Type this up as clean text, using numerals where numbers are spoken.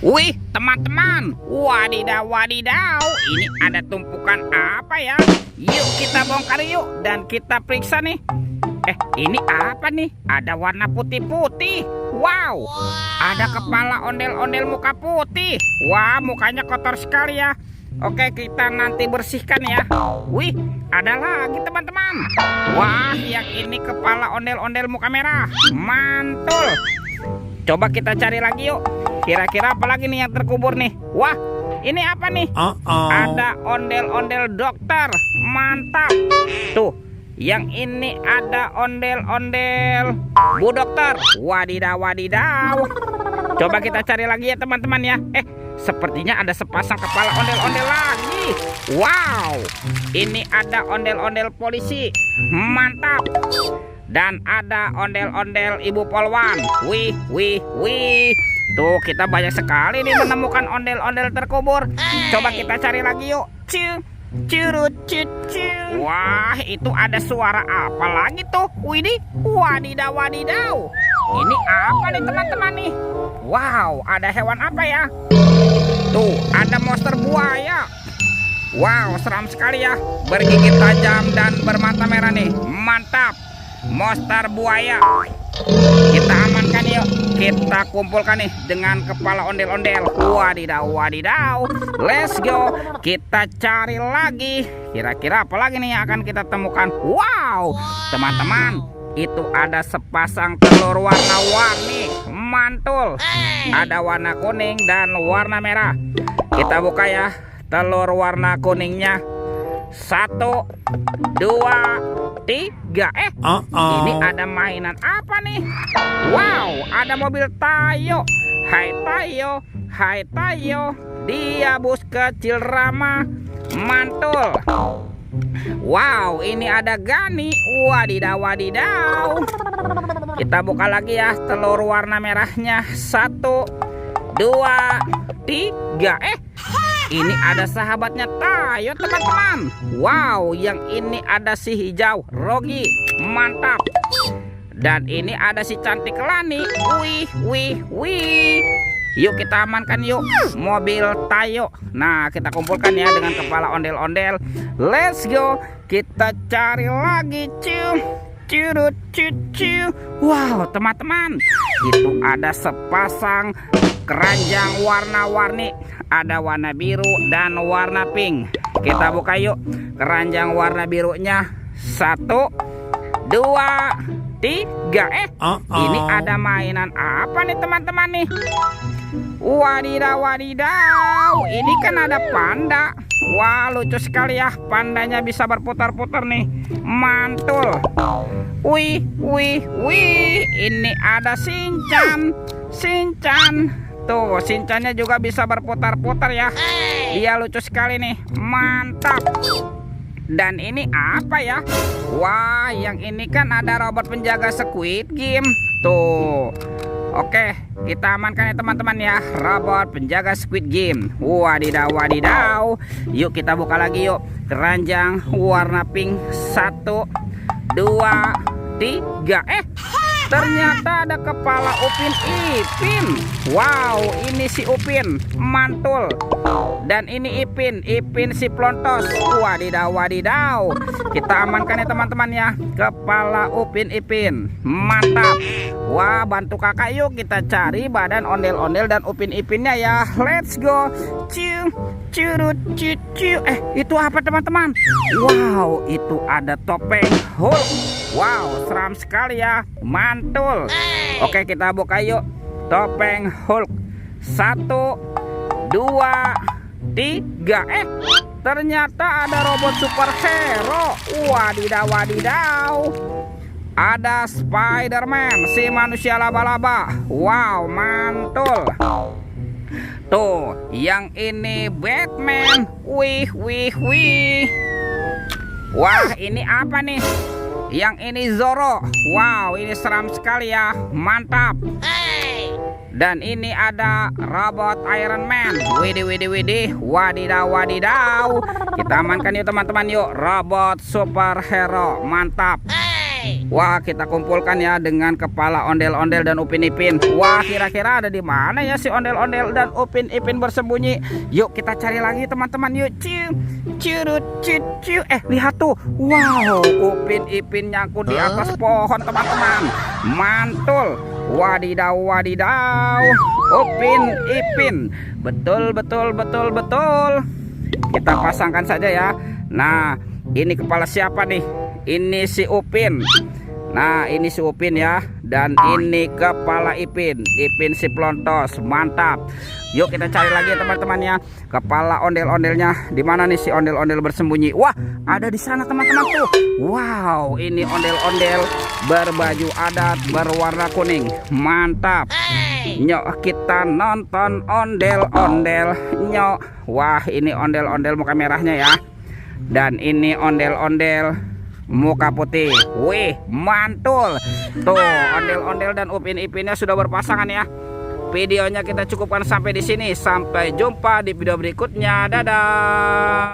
Wih, teman-teman, wadidaw, wadidaw, ini ada tumpukan apa ya? Yuk kita bongkar yuk, dan kita periksa nih. Ini apa nih? Ada warna putih-putih. Wow, ada kepala ondel-ondel muka putih. Wah, mukanya kotor sekali ya. Oke, kita nanti bersihkan ya. Wih, ada lagi teman-teman. Wah, yang ini kepala ondel-ondel muka merah. Mantul. Coba kita cari lagi yuk. Kira-kira apa lagi nih yang terkubur nih? Wah, ini apa nih? Ada ondel-ondel dokter. Mantap. Tuh, yang ini ada ondel-ondel Bu Dokter. Wadidaw, wadidaw. Coba kita cari lagi ya teman-teman ya. Sepertinya ada sepasang kepala ondel-ondel lagi. Wow, ini ada ondel-ondel polisi. Mantap. Dan ada ondel-ondel Ibu Polwan. Wih, wih, wih. Tuh, kita banyak sekali nih menemukan ondel-ondel terkubur. Coba kita cari lagi yuk. Curut, cucu. Wah, itu ada suara apa lagi tuh? Widih, wadidaw, wadidaw. Ini apa nih teman-teman nih? Wow, ada hewan apa ya? Tuh, ada monster buaya. Wow, seram sekali ya. Bergigit tajam dan bermata merah nih. Mantap. Monster buaya. Kita amankan yuk. Kita kumpulkan nih dengan kepala ondel-ondel. Wadidaw, wadidaw. Let's go. Kita cari lagi. Kira-kira apa lagi nih yang akan kita temukan? Wow, teman-teman, itu ada sepasang telur warna-warni. Mantul. Ada warna kuning dan warna merah. Kita buka ya. Telur warna kuningnya. 1, 2, 3. Ini ada mainan apa nih? Wow, ada mobil Tayo. Hai Tayo, hai Tayo. Dia bus kecil ramah. Mantul. Wow, ini ada Gani. Wadidaw, wadidaw. Kita buka lagi ya telur warna merahnya. 1, 2, 3. Ini ada sahabatnya Tayo teman-teman. Wow, yang ini ada si hijau Rogi. Mantap. Dan ini ada si cantik Lani. Wih, wih, wih. Yuk kita amankan yuk mobil Tayo. Nah, kita kumpulkan ya dengan kepala ondel-ondel. Let's go. Kita cari lagi curut cucu. Wow, teman-teman, itu ada sepasang keranjang warna-warni. Ada warna biru dan warna pink. Kita buka yuk keranjang warna birunya. 1, 2, 3. Ini ada mainan apa nih teman-teman nih? Wadidaw, wadidaw. Ini kan ada panda. Wah, lucu sekali ya. Pandanya bisa berputar-putar nih. Mantul. Wih, wih, wih. Ini ada Shinchan. Shinchan. Tuh, Shinchannya juga bisa berputar-putar ya. Dia lucu sekali nih. Mantap. Dan ini apa ya? Wah, yang ini kan ada robot penjaga Squid Game. Tuh. Oke, kita amankan ya teman-teman ya. Robot penjaga Squid Game. Wadidaw, wadidaw. Yuk kita buka lagi yuk. Keranjang warna pink. 1, 2, 3. Ternyata ada kepala Upin Ipin. Wow, ini si Upin. Mantul. Dan ini Ipin. Ipin si Plontos. Wadidaw, wadidaw. Kita amankan ya teman-teman ya. Kepala Upin Ipin. Mantap. Wah, bantu kakak yuk kita cari badan ondel-ondel dan Upin Ipinnya ya. Let's go. Curut cucu. Itu apa teman-teman? Wow, itu ada topeng Hulk. Wow, seram sekali ya. Mantul. Oke, kita buka yuk topeng Hulk. 1, 2, 3. Ternyata ada robot superhero. Wadidaw, wadidaw. Ada Spider-Man, si manusia laba-laba. Wow, mantul. Tuh, yang ini Batman. Wih, wih, wih. Wah, ini apa nih? Yang ini Zoro. Wow, ini seram sekali ya. Mantap. Dan ini ada robot Iron Man. Widih, widih, widih. Wadidaw, wadidaw. Kita amankan yuk teman-teman yuk. Robot superhero. Mantap. Wah, kita kumpulkan ya dengan kepala ondel-ondel dan Upin Ipin. Wah, kira-kira ada di mana ya si ondel-ondel dan Upin Ipin bersembunyi? Yuk kita cari lagi teman-teman. Yuk, curut, ciu. Lihat tuh. Wow, Upin Ipin nyangkut di atas pohon teman-teman. Mantul. Wadidaw. Upin Ipin. Betul. Kita pasangkan saja ya. Nah, ini kepala siapa nih? Ini si Upin. Nah, ini si Upin ya. Dan ini kepala Ipin. Ipin si Plontos. Mantap. Yuk kita cari lagi teman-teman ya. Kepala ondel-ondelnya. Di mana nih si ondel-ondel bersembunyi? Wah, ada di sana teman-teman tuh. Wow, ini ondel-ondel berbaju adat berwarna kuning. Mantap. Nyok, kita nonton ondel-ondel. Nyok. Wah, ini ondel-ondel muka merahnya ya. Dan ini ondel-ondel muka putih. Wih, mantul. Tuh, ondel-ondel dan Upin Ipinnya sudah berpasangan ya. Videonya kita cukupkan sampai di sini. Sampai jumpa di video berikutnya. Dadah.